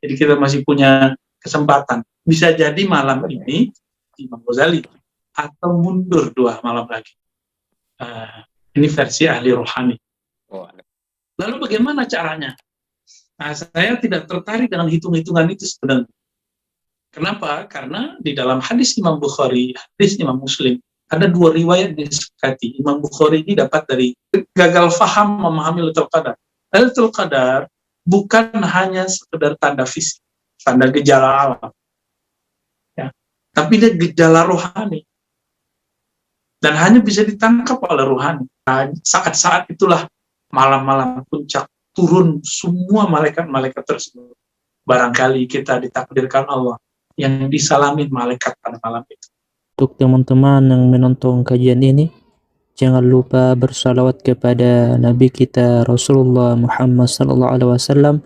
Jadi kita masih punya kesempatan. Bisa jadi malam ini Imam Ghazali atau mundur 2 malam lagi. Ini versi ahli rohani. Lalu bagaimana caranya? Nah, saya tidak tertarik dengan hitung-hitungan itu sebenarnya. Kenapa? Karena di dalam hadis Imam Bukhari, hadis Imam Muslim, ada 2 riwayat disepakati. Imam Bukhari ini dapat dari gagal faham memahami Lailatul Qadar. Lailatul Qadar bukan hanya sekedar tanda fisik, tanda gejala alam, ya, tapi dia gejala rohani. Dan hanya bisa ditangkap oleh rohani. Nah, saat-saat itulah malam-malam puncak turun semua malaikat-malaikat tersebut. Barangkali kita ditakdirkan Allah yang disalamin malaikat pada malam itu. Untuk teman-teman yang menonton kajian ini, jangan lupa bersalawat kepada Nabi kita Rasulullah Muhammad sallallahu alaihi wasallam.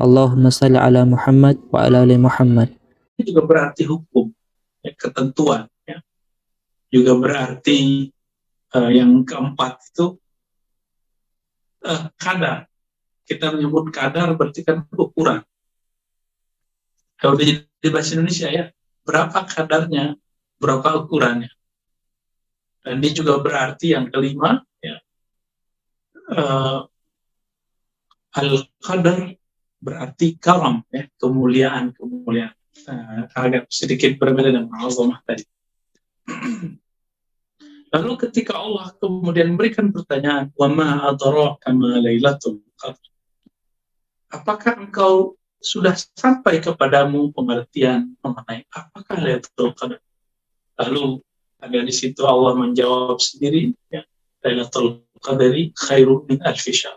Allahumma salli ala Muhammad wa ala ali Muhammad. Ini juga berarti hukum, ya, ketentuan, ya. Juga berarti yang keempat itu kadar. Kita menyebut kadar berarti kan ukuran. Kalau di bahasa Indonesia ya, berapa kadarnya, berapa ukurannya. Dan ini juga berarti yang kelima, ya, al-qadar berarti karam, ya, kemuliaan. Agak sedikit berbeda dengan azamah tadi. Lalu ketika Allah kemudian memberikan pertanyaan, wa ma adraka ma lailatul qadar. Apakah engkau sudah sampai kepadamu pengertian mengenai apakah Lailatul Qadar? Lalu ada di situ Allah menjawab sendiri, ya, Lailatul Qadari khairun min alfi syahr.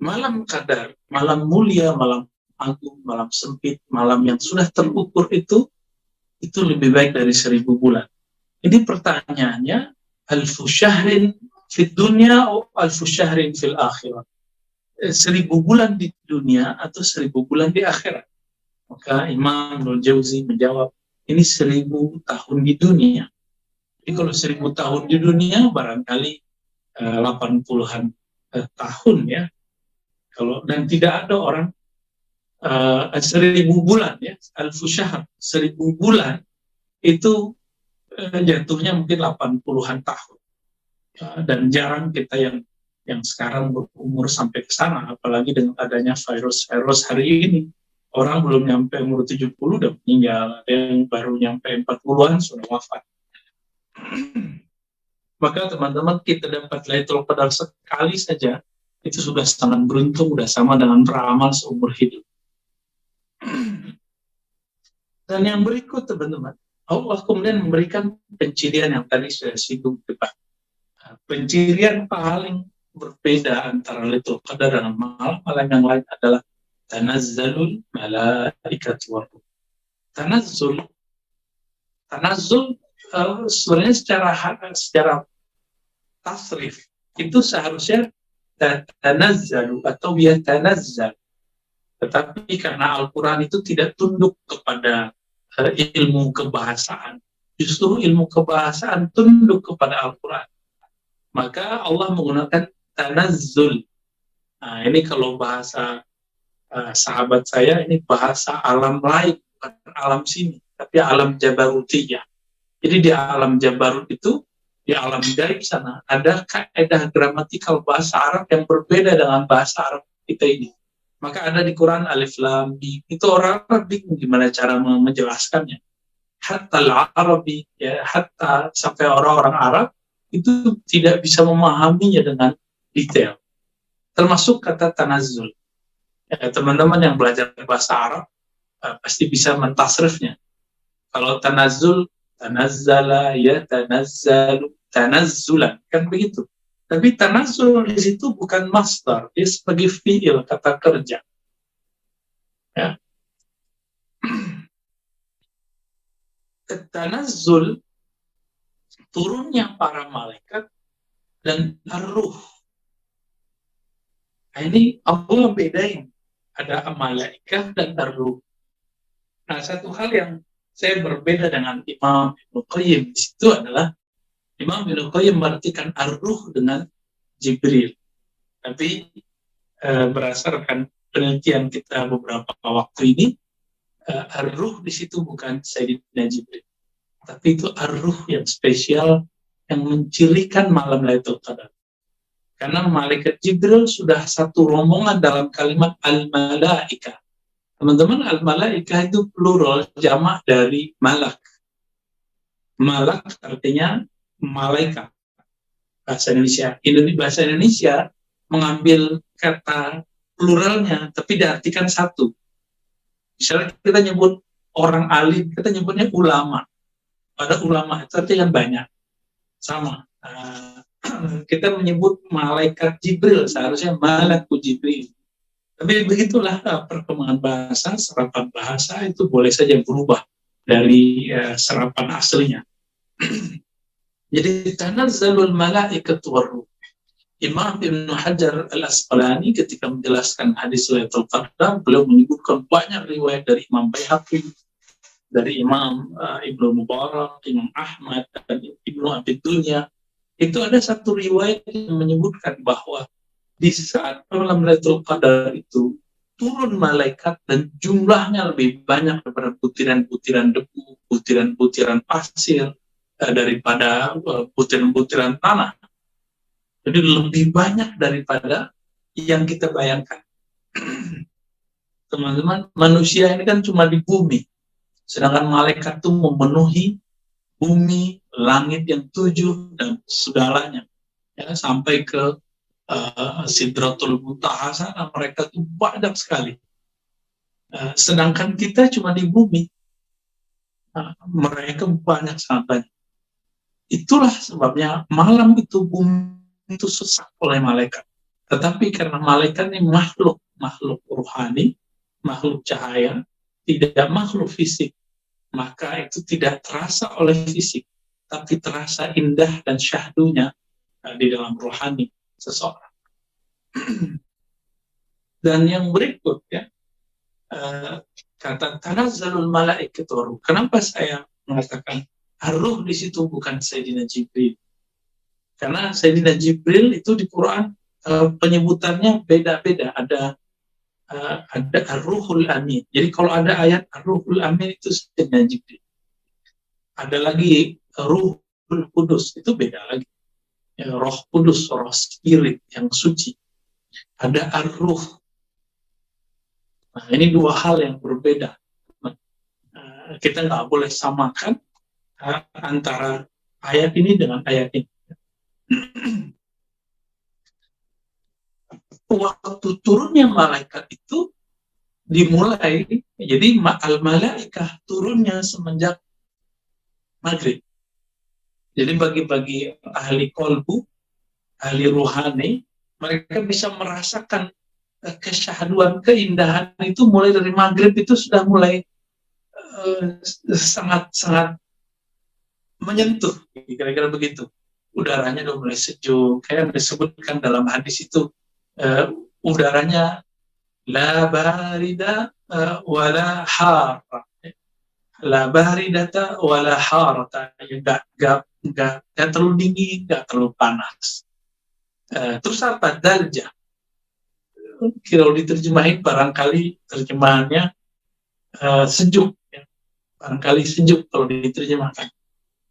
Malam Qadar, malam mulia, malam agung, malam sempit, malam yang sudah terukur itu lebih baik dari 1000 bulan. Ini pertanyaannya, alfu syahrin fid dunya atau alfu syahrin fil akhirat? 1000 bulan di dunia atau 1000 bulan di akhirat? Maka Imam Ibnul Jauzi menjawab, ini 1000 tahun di dunia. Jadi kalau 1000 tahun di dunia barangkali 80-an tahun, ya. Kalau dan tidak ada orang 1000 bulan, ya, alfu syahr, 1000 bulan itu jatuhnya mungkin 80-an tahun. Dan jarang kita yang sekarang berumur sampai ke sana, apalagi dengan adanya virus hari ini. Orang belum nyampe umur 70 udah meninggal, ada yang baru nyampe 40-an sudah wafat. Maka teman-teman, kita dapat Lailatul Qadar sekali saja, itu sudah sangat beruntung, sudah sama dengan beramal seumur hidup. Dan yang berikut teman-teman, Allah kemudian memberikan pencirian yang tadi sudah singgung depan. Pencirian paling berbeda antara Lailatul Qadar dengan malam-malam yang lain adalah tanazzalul malaikatu war ruh. Tanazzul sebenarnya secara tasrif itu seharusnya tanazzalu atau yatanazzal. Tetapi karena Al-Quran itu tidak tunduk kepada ilmu kebahasaan, justru ilmu kebahasaan tunduk kepada Al-Quran. Maka Allah menggunakan tanazzul. Nah, ini kalau bahasa sahabat saya, ini bahasa alam lain, bukan alam sini, tapi alam jabarutiyah. Jadi di alam jabarut itu, di alam gaib sana, ada kaidah gramatikal bahasa Arab yang berbeda dengan bahasa Arab kita ini. Maka ada di Quran alif lam mim. Itu orang Arab bingung gimana cara menjelaskannya. Hatta al-Arabi, ya, hatta sampai orang-orang Arab itu tidak bisa memahaminya dengan detail. Termasuk kata tanazzul. Ya, teman-teman yang belajar bahasa Arab pasti bisa mentasrifnya. Kalau tanazzul, tanazzala, ya tanazzalu, tanazzulan, kan begitu. Tapi tanazzul di situ bukan masdar, dia sebagai fi'il, kata kerja. Ya. Tanazzul, turunnya para malaikat dan ar-ruh. Nah, ini Allah bedain, ada malaikat dan ar-ruh. Nah, satu hal yang saya berbeda dengan Imam Ibnu Qayyim di situ adalah Imam Ibnu Qayyim mengartikan ar-ruh dengan Jibril. Tapi berdasarkan penelitian kita beberapa waktu ini, ar-ruh di situ bukan Sayyidina Jibril, tapi itu ar-ruh yang spesial yang mencirikan malam Lailatul Qadar. Karena malaikat Jibril sudah satu rombongan dalam kalimat al-malaika. Teman-teman, al-malaika itu plural, jamak dari malak. Malak artinya malaikat. Bahasa Indonesia mengambil kata pluralnya, tapi diartikan satu. Misalnya kita nyebut orang alim, kita nyebutnya ulama. Pada ulama itu artinya kan banyak. Sama. Kita menyebut malaikat Jibril, seharusnya malakut Jibril. Tapi begitulah perkembangan bahasa, serapan bahasa itu boleh saja berubah dari serapan aslinya. Jadi tanazzalul malaikatu warruh. Imam Ibnu Hajar Al-Asqalani ketika menjelaskan hadis Lailatul Qadar, beliau menyebutkan banyak riwayat dari Imam Baihaqi, dari Imam Ibnu Mubarak, Imam Ahmad, dan Ibnu Abi Dunya. Itu ada satu riwayat yang menyebutkan bahwa di saat malam Lailatul Qadar itu turun malaikat dan jumlahnya lebih banyak daripada butiran-butiran debu, butiran-butiran pasir, daripada butiran-butiran tanah. Jadi lebih banyak daripada yang kita bayangkan. Teman-teman, manusia ini kan cuma di bumi, sedangkan malaikat itu memenuhi bumi, langit yang 7 dan segalanya, ya, sampai ke Sidratul Muntaha sana, mereka itu banyak sekali. Sedangkan kita cuma di bumi, mereka banyak, sangat banyak. Itulah sebabnya malam itu bumi itu sesak oleh malaikat. Tetapi karena malaikat ini makhluk rohani, makhluk cahaya, tidak makhluk fisik, maka itu tidak terasa oleh fisik, tapi terasa indah dan syahdunya di dalam rohani seseorang. Dan yang berikut, ya, kata tanazzalul malaikatu waruh. Kenapa saya mengatakan ar-ruh di situ bukan Sayyidina Jibril? Karena Sayyidina Jibril itu di Quran penyebutannya beda-beda. Ada ar-ruhul amin. Jadi kalau ada ayat ar-ruhul amin itu Sayyidina Jibril. Ada lagi ruhul kudus, itu beda lagi. Ya, roh kudus, roh spirit yang suci. Ada ar-ruh. Nah, ini dua hal yang berbeda. Kita nggak boleh samakan antara ayat ini dengan ayat ini. Waktu turunnya malaikat itu dimulai, jadi al-malaikah turunnya semenjak maghrib. Jadi bagi ahli kolbu, ahli ruhani, mereka bisa merasakan kesyahduan, keindahan itu mulai dari maghrib, itu sudah mulai sangat-sangat menyentuh, kira-kira begitu. Udaranya udah mulai sejuk, kayak disebutkan dalam hadis itu, udaranya la barida wala har, la baridata wala harata, nggak terlalu dingin, nggak terlalu panas. Terus apa? Darjah. Kalau diterjemahin barangkali terjemahannya sejuk, ya. Barangkali sejuk kalau diterjemahkan.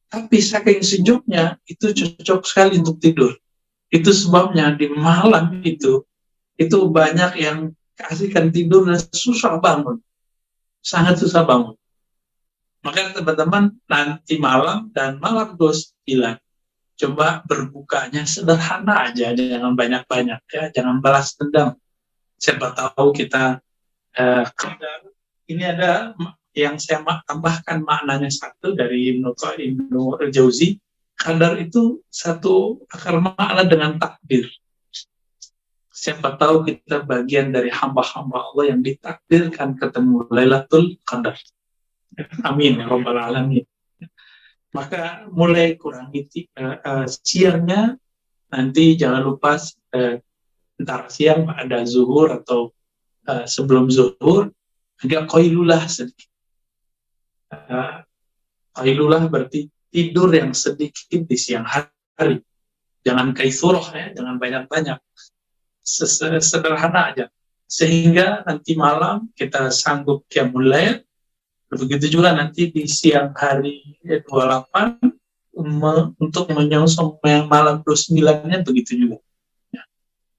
Tapi saking sejuknya itu cocok sekali untuk tidur. Itu sebabnya di malam itu banyak yang keasikan tidur dan susah bangun, sangat susah bangun. Maka teman-teman nanti malam dan malam 29 coba berbukanya sederhana aja, jangan banyak-banyak, ya, jangan balas dendam. Siapa tahu kita ini ada yang saya tambahkan maknanya satu dari Ibnu Al-Jauzi. Qadar itu satu akar makna dengan takdir. Siapa tahu kita bagian dari hamba-hamba Allah yang ditakdirkan ketemu Lailatul Qadar. Amin ya Rabbal Alamin. Maka mulai kurangi siangnya, nanti jangan lupa antara siang ada zuhur atau sebelum zuhur agak qailulah sedikit. Qailulah berarti tidur yang sedikit di siang hari. Jangan kaitsurah, ya, jangan banyak-banyak. Sederhana aja. Sehingga nanti malam kita sanggup qiyamul lail, Begitu juga nanti di siang hari 28 untuk menyongsong malam 29-nya begitu juga. Ya.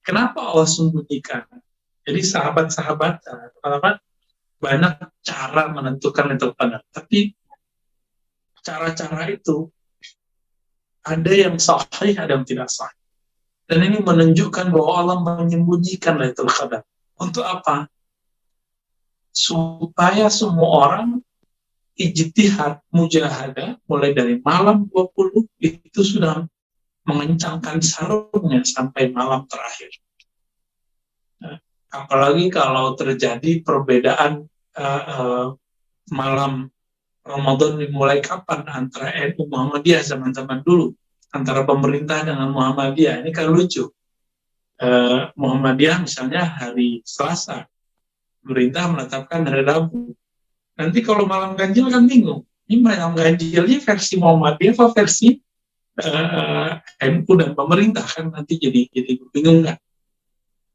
Kenapa Allah sembunyikan? Jadi sahabat-sahabat banyak cara menentukan Lailatul Qadar, tapi cara-cara itu ada yang sahih, ada yang tidak sahih. Dan ini menunjukkan bahwa Allah menyembunyikan Lailatul Qadar. Untuk apa? Supaya semua orang ijtihad, mujahadah, mulai dari malam 20 itu sudah mengencangkan sarungnya sampai malam terakhir. Apalagi kalau terjadi perbedaan malam Ramadan dimulai kapan antara NU Muhammadiyah zaman-zaman dulu, antara pemerintah dengan Muhammadiyah. Ini kan lucu. Muhammadiyah misalnya hari Selasa, pemerintah menetapkan hari Rabu. Nanti kalau malam ganjil kan bingung. Ini malam ganjilnya versi Muhammadiyah apa versi NU dan pemerintah, kan nanti jadi bingung kan.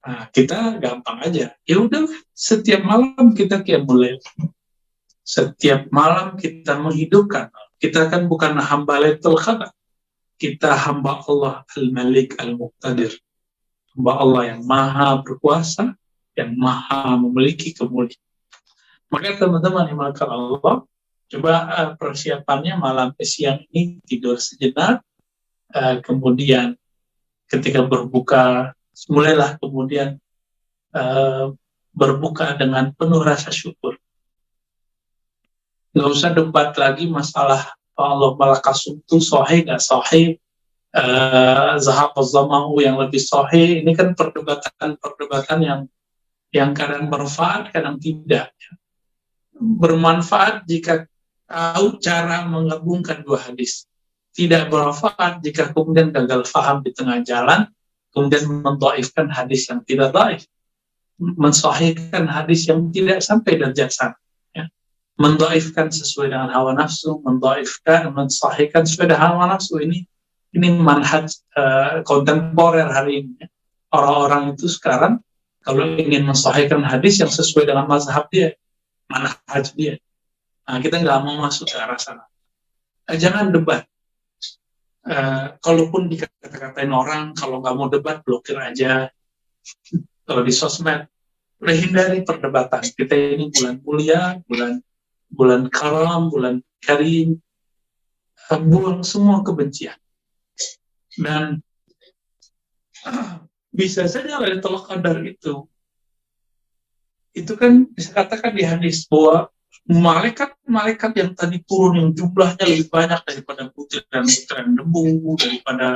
Nah, kita gampang aja. Ya udah, setiap malam kita qiyamul lail. Setiap malam kita menghidupkan. Kita kan bukan hamba Lailatul Qadar. Kita hamba Allah Al-Malik Al-Muqtadir. Hamba Allah yang maha berkuasa, yang maha memiliki kemuliaan. Maka teman-teman yang melakukan Allah, coba persiapannya malam siang ini tidur sejenak, kemudian ketika berbuka, mulailah kemudian berbuka dengan penuh rasa syukur. Nggak usah debat lagi masalah Allah malakasum itu sahih nggak sahih, zahab az-zamahu yang lebih sahih. Ini kan perdebatan yang kadang bermanfaat, kadang tidak. Bermanfaat jika tahu cara menggabungkan dua hadis. Tidak bermanfaat jika kemudian gagal faham di tengah jalan, kemudian mendhaifkan hadis yang tidak dhaif, mensahihkan hadis yang tidak sampai derajat sana. Ya. Mendhaifkan sesuai dengan hawa nafsu, mensahihkan sesuai dengan hawa nafsu. Ini manhaj kontemporer hari ini. Orang-orang itu sekarang kalau ingin mensahihkan hadis yang sesuai dengan mazhab dia, manhaj dia. Nah, kita nggak mau masuk ke arah sana. Jangan debat. Kalaupun dikata-katain orang, kalau nggak mau debat, blokir aja. Kalau di sosmed, hindari perdebatan. Kita ini bulan mulia, bulan karam, bulan karim. Buang semua kebencian. Dan bisa saja Lailatul Qadar itu kan bisa katakan di hadis bahwa malaikat yang tadi turun yang jumlahnya lebih banyak daripada butiran-butiran debu, daripada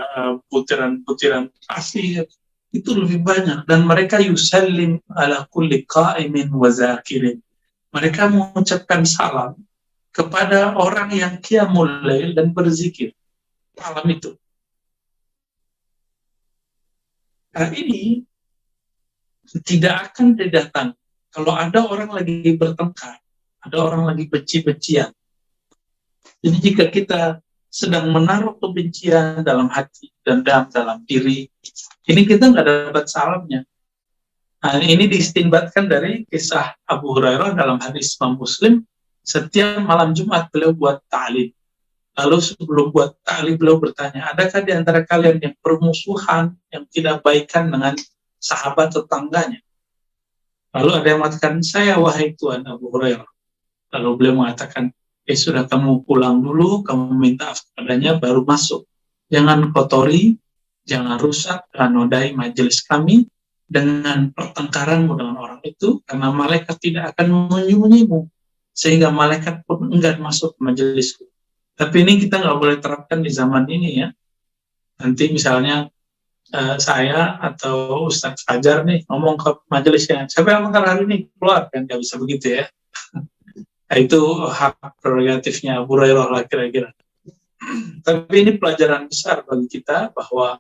butiran-butiran pasir, itu lebih banyak. Dan mereka yusallim ala kulli qa'imin wa zakirin. Mereka mengucapkan salam kepada orang yang qiyamul lail dan berzikir malam itu. Nah, ini tidak akan datang kalau ada orang lagi bertengkar, ada orang lagi benci-bencian. Jadi jika kita sedang menaruh kebencian dalam hati dan dalam diri, ini kita nggak dapat salamnya. Nah, ini diistinbatkan dari kisah Abu Hurairah dalam hadis Imam Muslim. Setiap malam Jumat beliau buat ta'lim. Lalu sebelum buat ta'lim beliau bertanya, adakah di antara kalian yang bermusuhan, yang tidak baikan dengan sahabat tetangganya? Lalu ada yang mengatakan, saya wahai Tuhan Abu Hurairah. Lalu beliau mengatakan, sudah kamu pulang dulu, kamu minta maaf padanya, baru masuk. Jangan kotori, jangan rusak, jangan nodai majelis kami dengan pertengkaranmu dengan orang itu, karena malaikat tidak akan menyembunyimu, sehingga malaikat pun enggan masuk ke majelisku. Tapi ini kita nggak boleh terapkan di zaman ini ya. Nanti misalnya saya atau Ustadz Fajar nih ngomong ke majelisnya, siapa yang mengangkat hari ini keluar, kan nggak bisa begitu ya. Nah, itu hak prerogatifnya Abu Hurairah lah kira-kira. Tapi ini pelajaran besar bagi kita bahwa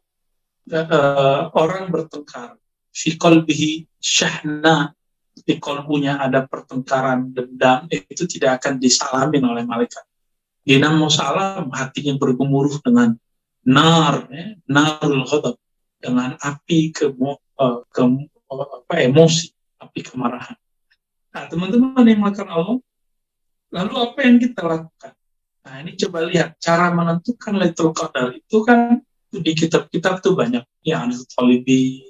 orang bertengkar, fi qalbihi syahna, di qalbunya ada pertengkaran dendam, itu tidak akan disalamin oleh malaikat. Dia mau salam, hatinya bergemuruh dengan narul ghadab, dengan api emosi, api kemarahan. Nah, teman-teman yang melakukan Allah, Lalu apa yang kita lakukan? Nah, ini coba lihat cara menentukan Lailatul Qadar itu kan di kitab-kitab tuh banyak. Yang ada Talibi,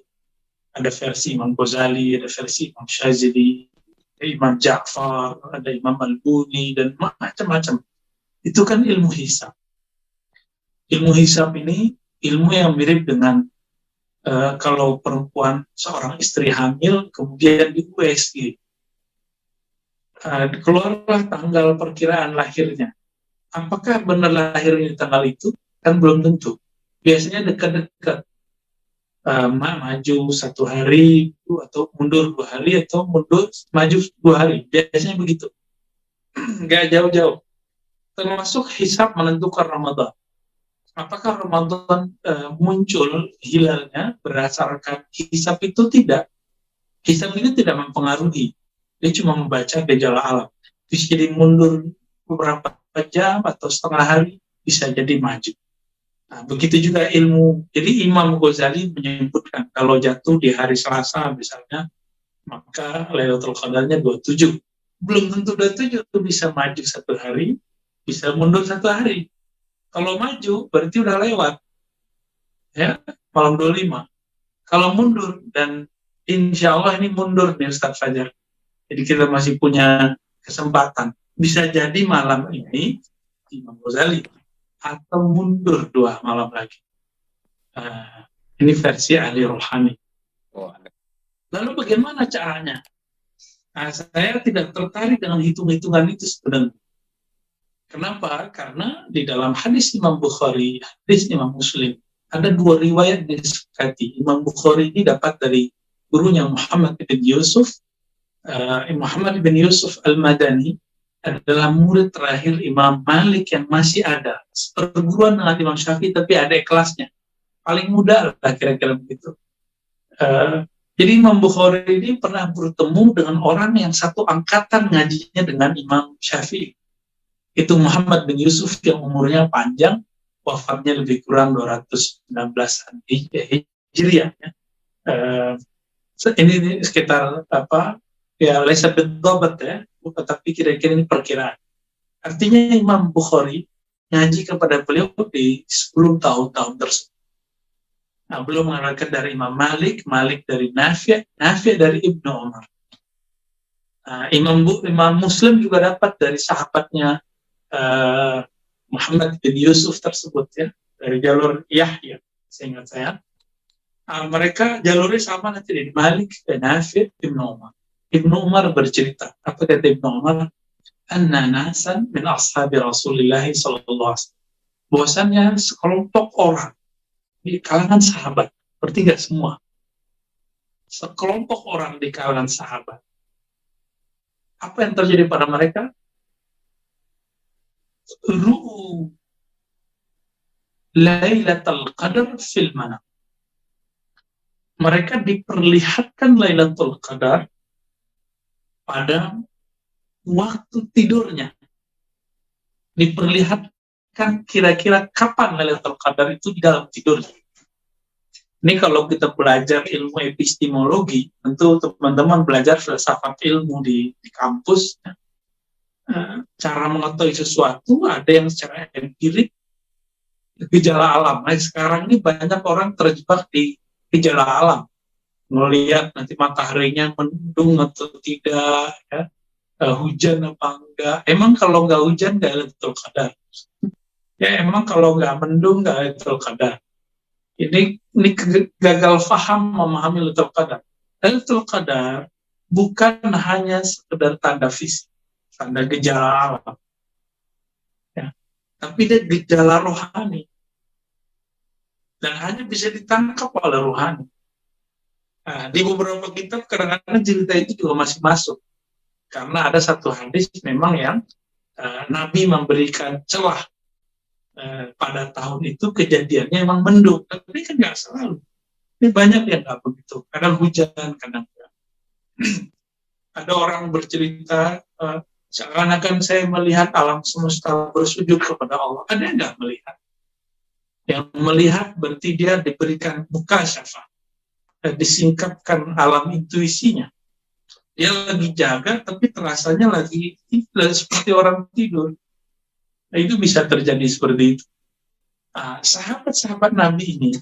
ada versi Imam Ghazali, ada versi Imam Syazili, ada Imam Ja'far, ada Imam Al-Buni, dan macam-macam. Itu kan ilmu hisab. Ilmu hisab ini ilmu yang mirip dengan kalau perempuan seorang istri hamil kemudian di USG, keluarlah tanggal perkiraan lahirnya. Apakah benar lahirnya di tanggal itu? Kan belum tentu. Biasanya dekat-dekat, maju 1 hari atau mundur 2 hari atau mundur maju 2 hari. Biasanya begitu. Nggak jauh-jauh. Termasuk hisab menentukan Ramadan. Apakah Ramadan muncul hilalnya berdasarkan hisab itu? Tidak. Hisab itu tidak mempengaruhi. Dia cuma membaca gejala alam. Bisa jadi mundur beberapa jam atau setengah hari, bisa jadi maju. Nah, begitu juga ilmu. Jadi Imam Ghazali menyebutkan kalau jatuh di hari Selasa misalnya, maka Lailatul Qadarnya 27. Belum tentu 27 itu bisa maju 1 hari, bisa mundur 1 hari. Kalau maju berarti udah lewat, ya, malam 25. Kalau mundur, dan insya Allah ini mundur nih Ustaz Fajar, jadi kita masih punya kesempatan. Bisa jadi malam ini Imam Ghazali, atau mundur 2 malam lagi. Ini versi ahli rohani. Lalu bagaimana caranya? Nah, saya tidak tertarik dengan hitung-hitungan itu sebenarnya. Kenapa? Karena di dalam hadis Imam Bukhari, hadis Imam Muslim, ada 2 riwayat disepakati. Imam Bukhari ini dapat dari gurunya Muhammad bin Yusuf. Muhammad bin Yusuf Al-Madani adalah murid terakhir Imam Malik yang masih ada. Perguruan dengan Imam Syafi'i, tapi ada kelasnya. Paling muda lah kira-kira begitu. Jadi Imam Bukhari ini pernah bertemu dengan orang yang satu angkatan ngajinya dengan Imam Syafi'i. Itu Muhammad bin Yusuf yang umurnya panjang, wafatnya lebih kurang 219-an Hijriah. Ini sekitar laisa bidzabat ya, tapi kira-kira ini perkiraan. Artinya Imam Bukhari ngaji kepada beliau di 10 tahun-tahun tersebut. Nah, belum mengenalkan dari Imam Malik, Malik dari Nafi', Nafi' dari Ibnu Umar. Nah, Imam Muslim juga dapat dari sahabatnya Muhammad bin Yusuf tersebut, ya, dari jalur Yahya, seingat saya. Mereka jalurnya sama nanti dari Malik, Nafi', Ibnu Umar. Ibnu Umar bercerita, apa kata Ibnu Umar? Anna nasan min ashabi Rasulillah sallallahu alaihi wasallam. Bahwasannya sekelompok orang di kalangan sahabat, berarti nggak semua. Sekelompok orang di kalangan sahabat. Apa yang terjadi pada mereka? Ru'u Lailatul Qadar fil manam. Mereka diperlihatkan Lailatul Qadar pada waktu tidurnya. Diperlihatkan kira-kira kapan Lailatul Qadar itu di dalam tidurnya. Ini kalau kita belajar ilmu epistemologi, tentu teman-teman belajar filsafat ilmu di kampus, ya. Cara mengetahui sesuatu ada yang secara empirik, gejala alam. Nah, sekarang ini banyak orang terjebak di gejala alam, melihat nanti mataharinya mendung atau tidak, ya, hujan apa enggak. Emang kalau nggak hujan nggak Lailatul Qadar? Ya emang kalau nggak mendung nggak Lailatul Qadar? Ini gagal paham memahami Lailatul Qadar. Lailatul Qadar bukan hanya sekedar tanda fisik, tanda gejala alam, ya, tapi dia gejala rohani, dan hanya bisa ditangkap oleh rohani. Nah, di beberapa kitab kadang-kadang cerita itu juga masih masuk, karena ada satu hadis memang yang Nabi memberikan celah pada tahun itu kejadiannya emang mendung, tapi kan nggak selalu. Ini banyak yang nggak begitu, kadang hujan, kadang enggak. Ada orang bercerita, seakan-akan saya melihat alam semesta bersujud kepada Allah. Ada yang nggak melihat? Yang melihat berarti dia diberikan mukasyafah, disingkapkan alam intuisinya. Dia lagi jaga, tapi terasanya lagi seperti orang tidur. Nah, itu bisa terjadi seperti itu. Sahabat-sahabat Nabi ini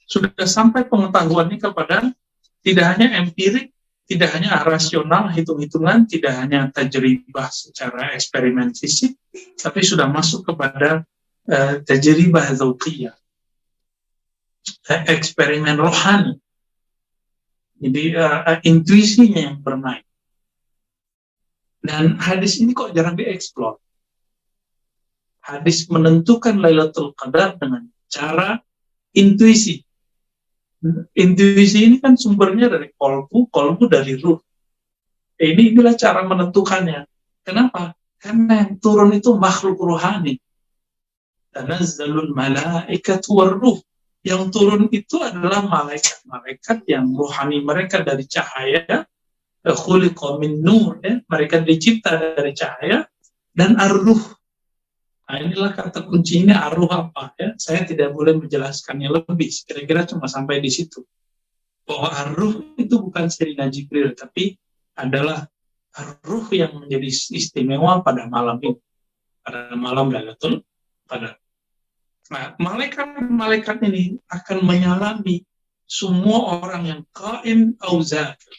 sudah sampai pengetahuannya kepada tidak hanya empirik, tidak hanya rasional, hitung-hitungan, tidak hanya tajribah secara eksperimen fisik, tapi sudah masuk kepada tajribah dzauqiyah, eksperimen rohani. Jadi intuisinya yang bermain. Dan hadis ini kok jarang dieksplor. Hadis menentukan Lailatul Qadar dengan cara intuisi. Intuisi ini kan sumbernya dari kolbu dari ruh. Inilah cara menentukannya. Kenapa? Karena yang turun itu makhluk rohani. Tanazzalul malaikatu warruh. Yang turun itu adalah malaikat-malaikat yang rohani mereka dari cahaya, khuliqa min nur, ya. Mereka dicipta dari cahaya, dan ar-ruh. Nah, inilah kata kuncinya, ar-ruh apa ya? Saya tidak boleh menjelaskannya lebih, kira-kira cuma sampai di situ. Bahwa ar-ruh itu bukan Sayyidina Jibril, tapi adalah ar-ruh yang menjadi istimewa pada malam ini, pada malam Lailatul Qadar. Nah, malaikat-malaikat ini akan menyalami semua orang yang qaim au zakir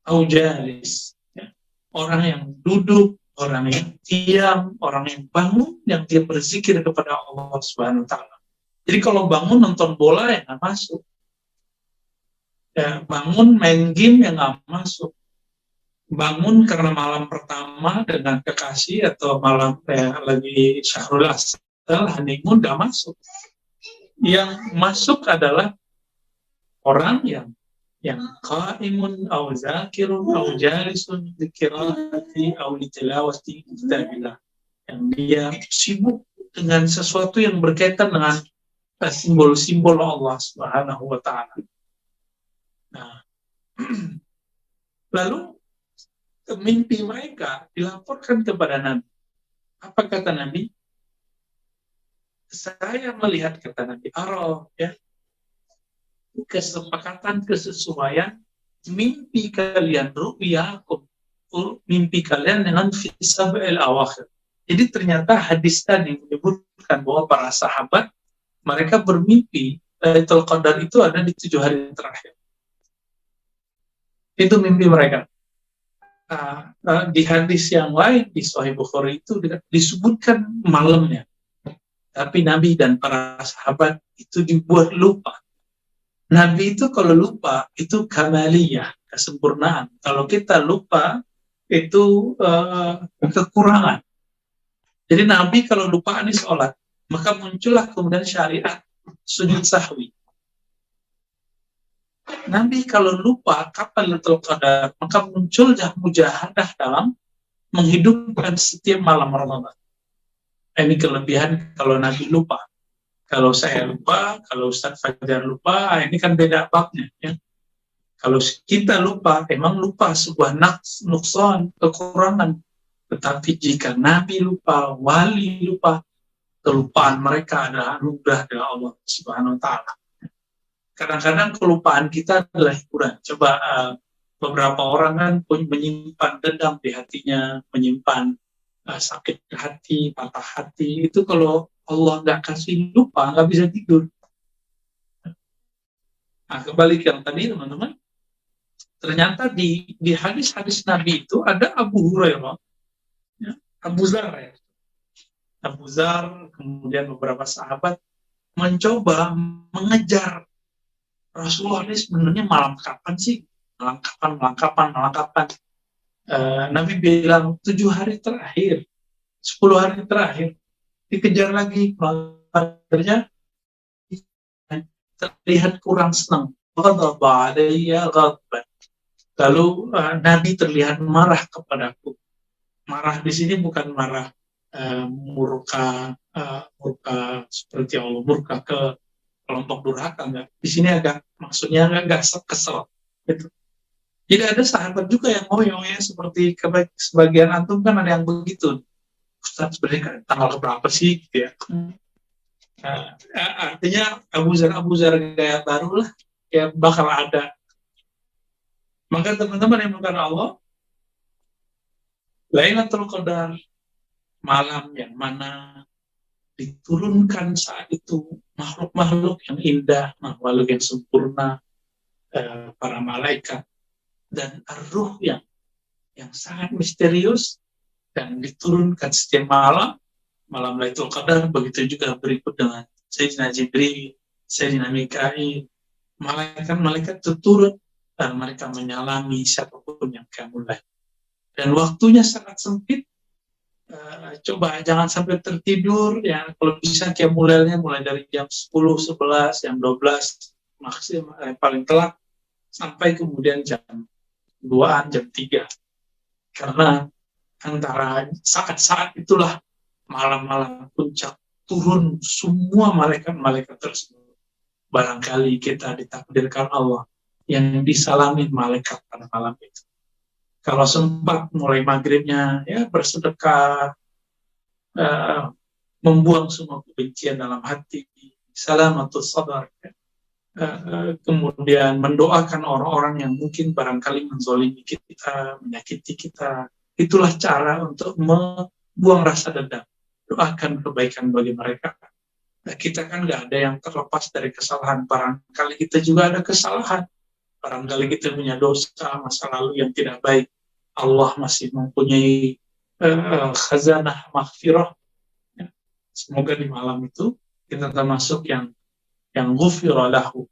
au jalis, ya. Orang yang duduk, orang yang diam, orang yang bangun, yang dia berzikir kepada Allah Subhanahu wa taala. Jadi kalau bangun nonton bola ya nggak masuk. Ya, bangun main game ya nggak masuk. Bangun karena malam pertama dengan kekasih atau malam lagi syahrul asal, honeymoon, nggak masuk. Yang masuk adalah orang yang qaimun au zakirun au jalisun li qiraati au li tilawati kitabillah, yang dia sibuk dengan sesuatu yang berkaitan dengan simbol-simbol Allah Subhanahu wa taala. Nah, lalu mimpi mereka dilaporkan kepada Nabi. Apa kata Nabi? Saya melihat, kata Nabi, ya, kesepakatan, kesesuaian mimpi kalian, ru'yakum, mimpi kalian dengan fisab'il awakhir. Jadi ternyata hadis tadi menyebutkan bahwa para sahabat mereka bermimpi Lailatul Qadar itu ada di 7 hari terakhir. Itu mimpi mereka. Di hadis yang lain di Sahih Bukhari itu disebutkan malamnya. Tapi Nabi dan para sahabat itu dibuat lupa. Nabi itu kalau lupa itu kamaliyah, kesempurnaan. Kalau kita lupa itu kekurangan. Jadi Nabi kalau lupa ini sholat, maka muncullah kemudian syariat sujud sahwi. Nabi kalau lupa kapan Lailatul Qadar, maka muncul mujahadah dalam menghidupkan setiap malam Ramadan. Ini kelebihan kalau Nabi lupa. Kalau saya lupa, kalau Ustaz Fajar lupa, ini kan beda babnya. Ya. Kalau kita lupa, emang lupa sebuah nukson, kekurangan. Tetapi jika Nabi lupa, wali lupa, kelupaan mereka adalah anugerah dari Allah Subhanahu wa taala. Kadang-kadang kelupaan kita adalah hiburan. Coba beberapa orang kan menyimpan dendam di hatinya, menyimpan sakit hati, patah hati. Itu kalau Allah nggak kasih lupa, nggak bisa tidur. Nah, kembali ke yang tadi, teman-teman. Ternyata di hadis-hadis Nabi itu ada Abu Hurairah, ya, Abu Zar, ya. Abu Zar, kemudian beberapa sahabat mencoba mengejar Rasulullah ini sebenarnya malam kapan sih? Malam kapan? Nabi bilang 7 hari terakhir, 10 hari terakhir, dikejar lagi. Akhirnya terlihat kurang senang. Lalu Nabi terlihat marah kepadaku. Marah di sini bukan marah murka seperti Allah, murka ke kelompok durhaka, enggak. Di sini maksudnya agak kesel gitu. Jadi ada sahabat juga yang ngoyo-ngoyo seperti sebagian antum kan ada yang begitu. Ustaz sebenarnya tanggal berapa sih gitu ya. Artinya Abu Zar gaya baru lah, ya bakal ada. Maka teman-teman yang bukan Allah, Lailatul Qadar, malam yang mana diturunkan saat itu makhluk-makhluk yang indah, makhluk yang sempurna, para malaikat, dan ruh yang sangat misterius, dan diturunkan setiap malam, malam Lailatul Qadar. Begitu juga berikut dengan Sayyidina Jibril, Sayyidina Mikail, malaikat-malaikat itu turun, dan mereka menyalami siapapun yang mulai. Dan waktunya sangat sempit. Coba jangan sampai tertidur ya, kalau bisa qiyamulailnya mulai dari jam 10, 11, jam 12 maksimal, paling telat sampai kemudian jam 2-an, jam 3, karena antara saat-saat itulah malam-malam puncak turun semua malaikat-malaikat tersebut. Barangkali kita ditakdirkan Allah yang disalamin malaikat pada malam itu. Kalau sempat mulai maghribnya ya bersedekah, membuang semua kebencian dalam hati, salamatus sadar, kemudian mendoakan orang-orang yang mungkin barangkali menzolimi kita, menyakiti kita. Itulah cara untuk membuang rasa dendam. Doakan kebaikan bagi mereka. Nah, kita kan nggak ada yang terlepas dari kesalahan. Barangkali kita juga ada kesalahan. Barangkali kita punya dosa masa lalu yang tidak baik. Allah masih mempunyai khazanah maghfirah. Semoga di malam itu kita termasuk yang ghufira lahu,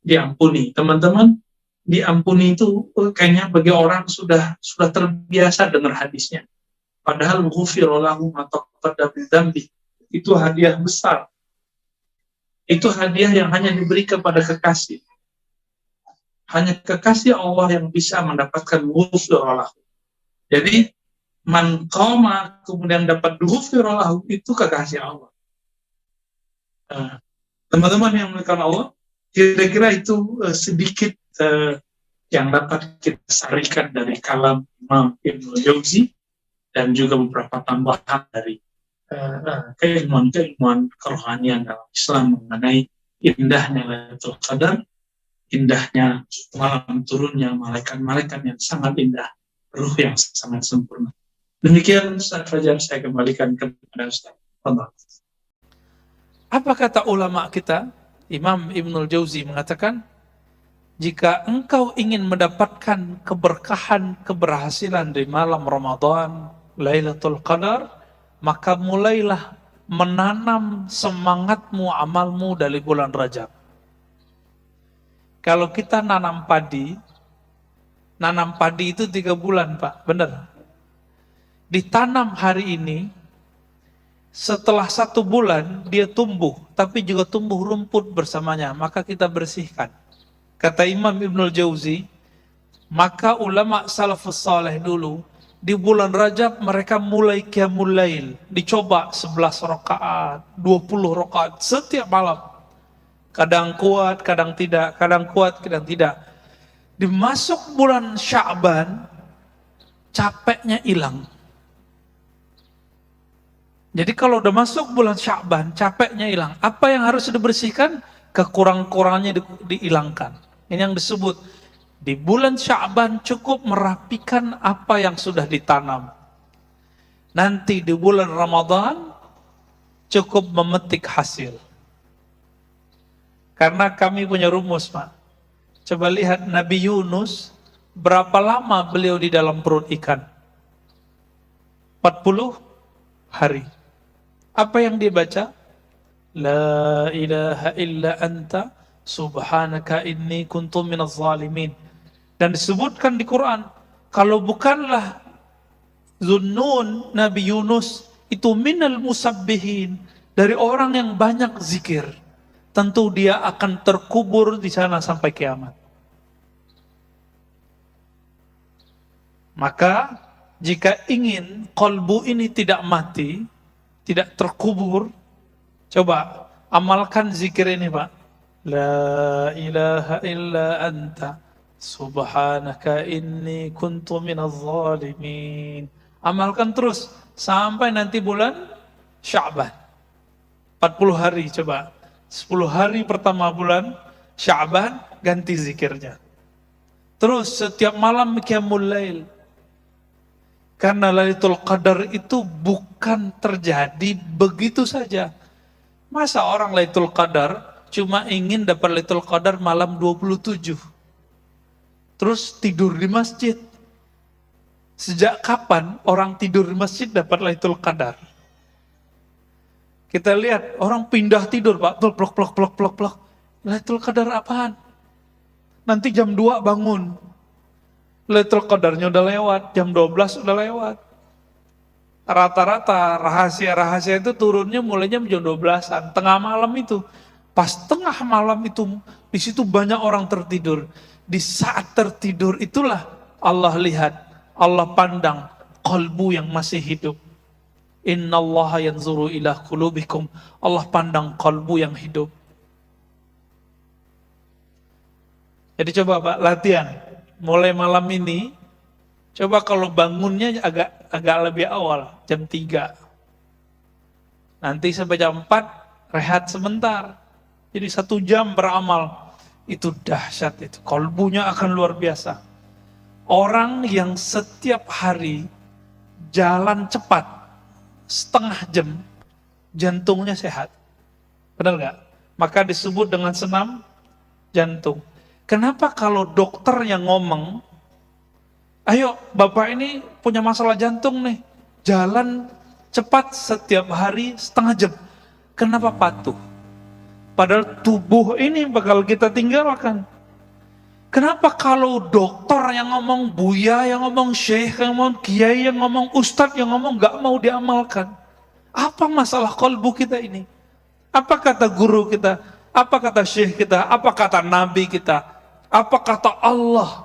diampuni. Teman-teman, diampuni itu kayaknya bagi orang sudah terbiasa dengar hadisnya. Padahal ghufira lahu ma taqaddama min dzambi itu hadiah besar. Itu hadiah yang hanya diberi kepada kekasih. Hanya kekasih Allah yang bisa mendapatkan ghufira lahu. Jadi man qama kemudian dapat ghufira lahu itu kekasih Allah. Teman-teman yang dimuliakan Allah, kira-kira itu sedikit yang dapat kita sarikan dari kalam Imam Ibnul Jauzi dan juga beberapa tambahan dari keilmuan kerohanian dalam Islam mengenai indahnya Lailatul Qadar, indahnya malam turunnya malaikat-malaikat yang sangat indah, ruh yang sangat sempurna. Demikian Ustaz Fajar, saya kembalikan kepada Ustaz. Apa kata ulama kita? Imam Ibnul Jauzi mengatakan, jika engkau ingin mendapatkan keberkahan, keberhasilan di malam Ramadan, Lailatul Qadar, maka mulailah menanam semangatmu, amalmu dari bulan Rajab. Kalau kita nanam padi itu 3 bulan, Pak, benar. Ditanam hari ini, setelah 1 bulan dia tumbuh, tapi juga tumbuh rumput bersamanya, maka kita bersihkan. Kata Imam Ibnul Jauzi, maka ulama salafus saleh dulu, di bulan Rajab mereka mulai qiyamul lail, dicoba 11 rakaat, 20 rakaat setiap malam. Kadang kuat, kadang tidak, kadang kuat, kadang tidak. Dimasuk bulan Sya'ban, capeknya hilang. Jadi kalau udah masuk bulan Sya'ban, capeknya hilang. Apa yang harus dibersihkan? Kekurang-kurangnya dihilangkan. Ini yang disebut, di bulan Sya'ban cukup merapikan apa yang sudah ditanam. Nanti di bulan Ramadan, cukup memetik hasil. Karena kami punya rumus, Pak. Coba lihat Nabi Yunus, berapa lama beliau di dalam perut ikan? 40 hari. Apa yang dia baca? La ilaha illa anta subhanaka inni kuntu minaz zalimin. Dan disebutkan di Quran, kalau bukanlah Zunnun, Nabi Yunus itu minal musabbihin, dari orang yang banyak zikir, tentu dia akan terkubur di sana sampai kiamat. Maka jika ingin kolbu ini tidak mati, tidak terkubur, coba amalkan zikir ini, Pak. La ilaha illa anta subhanaka inni kuntu minaz zalimin. Amalkan terus sampai nanti bulan Sya'ban. 40 hari coba. 10 hari pertama bulan Sya'ban ganti zikirnya. Terus setiap malam qiyamul lail. Karena Lailatul Qadar itu bukan terjadi begitu saja. Masa orang Lailatul Qadar cuma ingin dapat Lailatul Qadar malam 27. Terus tidur di masjid. Sejak kapan orang tidur di masjid dapat Lailatul Qadar? Kita lihat orang pindah tidur, Pak. Plok. Lailatul Qadar apaan? Nanti jam 2 bangun. Lailatul Qadarnya udah lewat, jam 12 udah lewat. Rata-rata rahasia-rahasia itu turunnya mulainya jam 12-an, tengah malam itu. Pas tengah malam itu, di situ banyak orang tertidur. Di saat tertidur itulah Allah lihat, Allah pandang kalbu yang masih hidup. Innallaha yanzuru ila qulubikum. Allah pandang kalbu yang hidup. Jadi coba Pak, latihan. Mulai malam ini, coba kalau bangunnya agak lebih awal, jam 3. Nanti sampai jam 4, rehat sebentar. Jadi 1 jam beramal. Itu dahsyat itu. Kalbunya akan luar biasa. Orang yang setiap hari jalan cepat, setengah jam, jantungnya sehat. Benar nggak? Maka disebut dengan senam jantung. Kenapa kalau dokter yang ngomong, ayo bapak ini punya masalah jantung nih, jalan cepat setiap hari setengah jam. Kenapa patuh? Padahal tubuh ini bakal kita tinggalkan. Kenapa kalau dokter yang ngomong, buya yang ngomong, syekh yang ngomong, kiai yang ngomong, ustadz yang ngomong, gak mau diamalkan? Apa masalah kalbu kita ini? Apa kata guru kita? Apa kata syekh kita? Apa kata nabi kita? Apa kata Allah,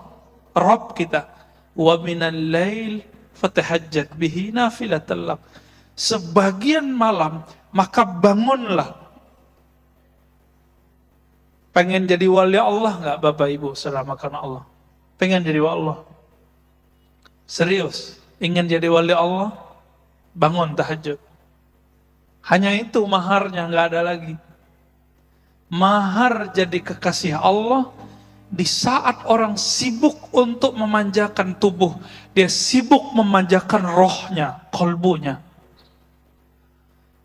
Rabb kita? Wa minal lail fatahajjat bihi nafilatan lak. Sebagian malam, maka bangunlah. Pengen jadi wali Allah nggak Bapak Ibu selama karena Allah? Pengen jadi wali Allah? Serius? Ingin jadi wali Allah? Bangun tahajud. Hanya itu maharnya, nggak ada lagi. Mahar jadi kekasih Allah. Di saat orang sibuk untuk memanjakan tubuh, dia sibuk memanjakan rohnya, kalbunya.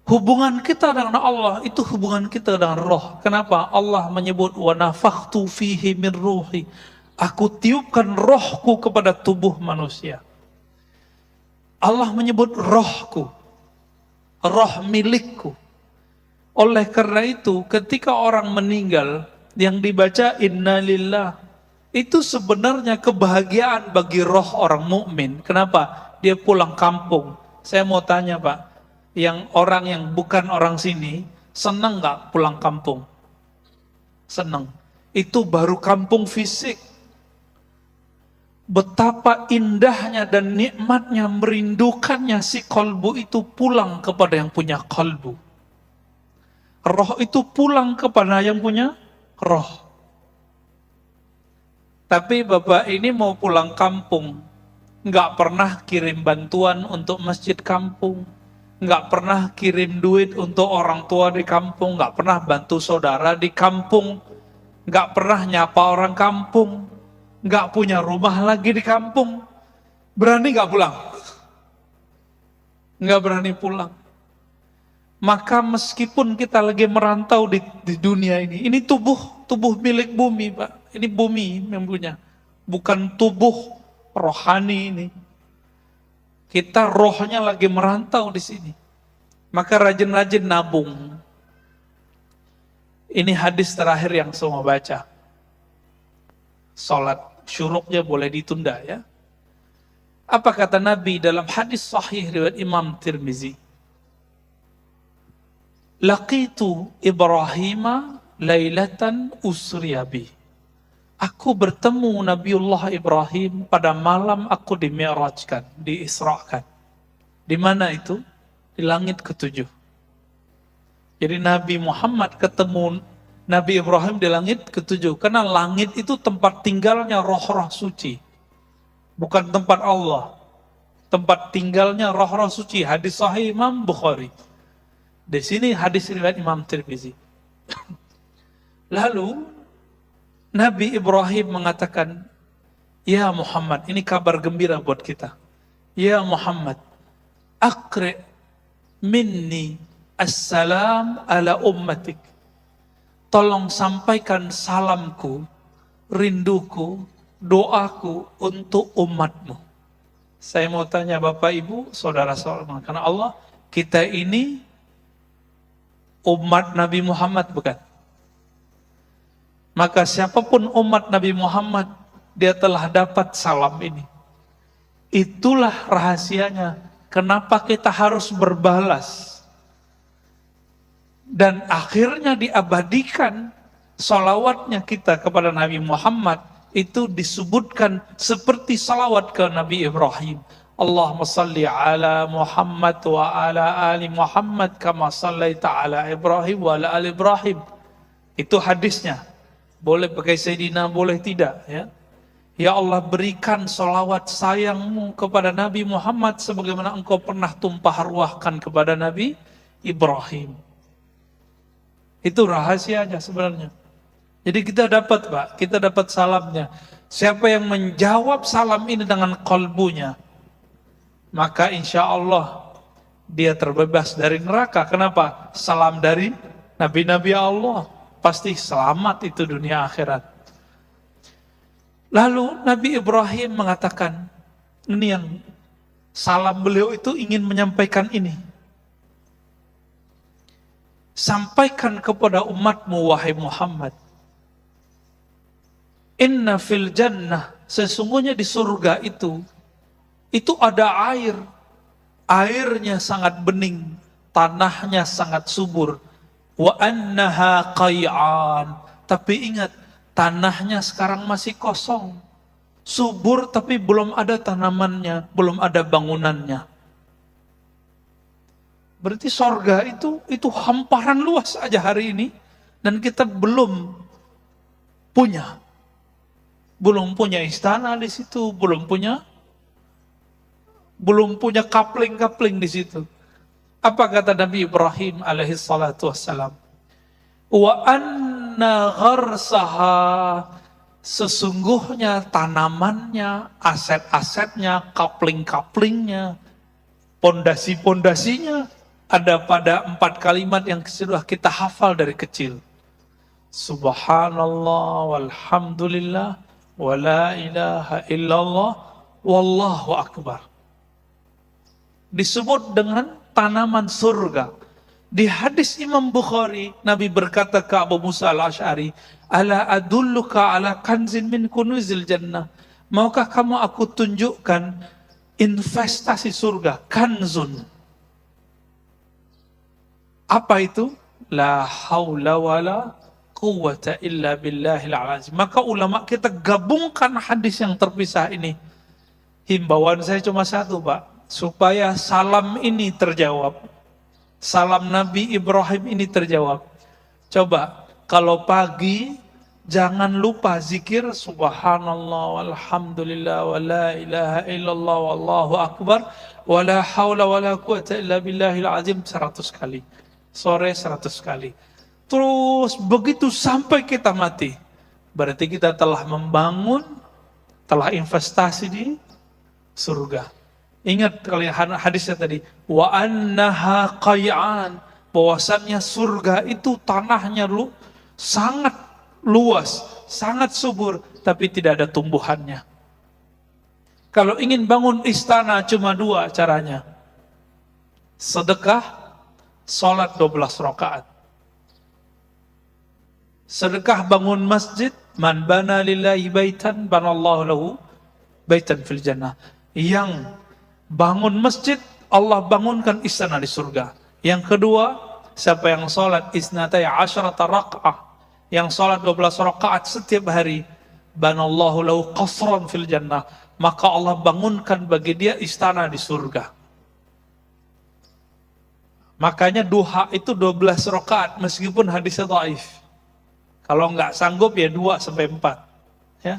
Hubungan kita dengan Allah itu hubungan kita dengan roh. Kenapa? Allah menyebut wa nafakhtu fihi min ruhi. Aku tiupkan rohku kepada tubuh manusia. Allah menyebut rohku, roh milikku. Oleh karena itu, ketika orang meninggal, yang dibaca innalillah, itu sebenarnya kebahagiaan bagi roh orang mukmin. Kenapa? Dia pulang kampung. Saya mau tanya Pak, yang orang yang bukan orang sini, senang nggak pulang kampung? Senang. Itu baru kampung fisik. Betapa indahnya dan nikmatnya, merindukannya si kalbu itu pulang kepada yang punya kalbu. Roh itu pulang kepada yang punya roh. Tapi bapak ini mau pulang kampung, nggak pernah kirim bantuan untuk masjid kampung, nggak pernah kirim duit untuk orang tua di kampung, nggak pernah bantu saudara di kampung, nggak pernah nyapa orang kampung, nggak punya rumah lagi di kampung, berani nggak pulang? Nggak berani pulang. Maka meskipun kita lagi merantau di dunia ini tubuh milik bumi Pak, ini bumi yang punya, bukan tubuh rohani ini. Kita rohnya lagi merantau di sini. Maka rajin-rajin nabung. Ini hadis terakhir yang semua baca. Salat syuruknya boleh ditunda ya. Apa kata Nabi dalam hadis sahih riwayat Imam Tirmizi? Laqitu Ibrahim lailatan usriyabi. Aku bertemu Nabiullah Ibrahim pada malam aku dimi'rajkan, diisrakan. Di mana itu? Di langit ke-7. Jadi Nabi Muhammad ketemu Nabi Ibrahim di langit ke-7. Karena langit itu tempat tinggalnya roh-roh suci. Bukan tempat Allah. Tempat tinggalnya roh-roh suci. Hadis sahih Imam Bukhari. Di sini hadis riwayat Imam Tirmizi. Lalu Nabi Ibrahim mengatakan, Ya Muhammad, ini kabar gembira buat kita. Ya Muhammad, aqri minni assalam ala ummatik. Tolong sampaikan salamku, rinduku, doaku untuk umatmu. Saya mau tanya Bapak Ibu, saudara-saudara, karena Allah, kita ini umat Nabi Muhammad bukan? Maka siapapun umat Nabi Muhammad, dia telah dapat salam ini. Itulah rahasianya. Kenapa kita harus berbalas? Dan akhirnya diabadikan salawatnya kita kepada Nabi Muhammad. Itu disebutkan seperti salawat ke Nabi Ibrahim. Allahumma salli ala Muhammad wa ala ali Muhammad kama sallaita ala Ibrahim wa ala ali Ibrahim. Itu hadisnya. Boleh pakai Sayyidina, boleh tidak. Ya, ya Allah, berikan salawat sayangmu kepada Nabi Muhammad sebagaimana engkau pernah tumpah ruahkan kepada Nabi Ibrahim. Itu rahasianya sebenarnya. Jadi kita dapat, Pak, kita dapat salamnya. Siapa yang menjawab salam ini dengan kalbunya, maka insya Allah dia terbebas dari neraka. Kenapa? Salam dari Nabi-Nabi Allah. Pasti selamat itu dunia akhirat. Lalu Nabi Ibrahim mengatakan, ini yang salam beliau itu ingin menyampaikan ini. Sampaikan kepada umatmu, wahai Muhammad. Inna fil jannah, sesungguhnya di surga itu ada air. Airnya sangat bening, tanahnya sangat subur. Wa annaha qay'an, tapi ingat, tanahnya sekarang masih kosong. Subur tapi belum ada tanamannya, belum ada bangunannya. Berarti sorga itu hamparan luas aja hari ini, dan kita belum punya istana di situ, belum punya kapling-kapling di situ. Apa kata Nabi Ibrahim alaihi salatu wassalam? Wa anna gharsaha, sesungguhnya tanamannya, aset-asetnya, kapling-kaplingnya, pondasi-pondasinya ada pada 4 kalimat yang sudah kita hafal dari kecil. Subhanallah walhamdulillah wa la ilaha illallah wallahu akbar. Disebut dengan tanaman surga. Di hadis Imam Bukhari, Nabi berkata ke Abu Musa al-Ash'ari, ala adulluka ala kanzin min kunuzil jannah. Maukah kamu aku tunjukkan investasi surga, kanzun. Apa itu? La haula wala quwwata illa billahil azim. Maka ulama kita gabungkan hadis yang terpisah ini. Himbauan saya cuma satu, Pak. Supaya salam ini terjawab, salam Nabi Ibrahim ini terjawab. Coba, kalau pagi jangan lupa zikir subhanallah walhamdulillah wa la ilaha illallah wallahu akbar wa la hawla wa la quwata illa billahil azim 100 kali. Sore 100 kali. Terus begitu sampai kita mati. Berarti kita telah membangun, telah investasi di surga. Ingat kalian hadisnya tadi, wa annaha qay'an, bahwasannya surga itu tanahnya sangat luas, sangat subur, tapi tidak ada tumbuhannya. Kalau ingin bangun istana cuma 2 caranya. Sedekah, salat 12 rakaat. Sedekah bangun masjid, man bana lillahi baitan banallahu lahu baitan fil jannah. Yang bangun masjid, Allah bangunkan istana di surga. Yang kedua, siapa yang sholat isnatai asyarata raka'ah, yang sholat 12 rakaat setiap hari, banallahu lahu qasran fil jannah, maka Allah bangunkan bagi dia istana di surga. Makanya duha itu 12 rakaat meskipun hadisnya dhaif. Kalau nggak sanggup ya 2 sampai 4. Ya.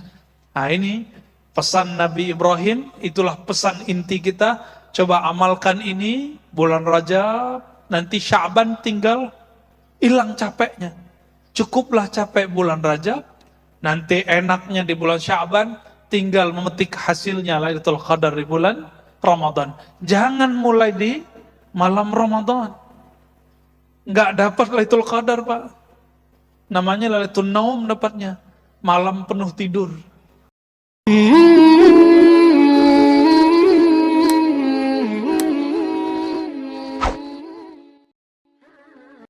Nah ini pesan Nabi Ibrahim, itulah pesan inti kita. Coba amalkan ini, bulan Rajab, nanti Sya'ban tinggal hilang capeknya. Cukuplah capek bulan Rajab, nanti enaknya di bulan Sya'ban, tinggal memetik hasilnya Lailatul Qadar di bulan Ramadan. Jangan mulai di malam Ramadan. Nggak dapat Lailatul Qadar, Pak. Namanya Lailatul Naum dapatnya. Malam penuh tidur.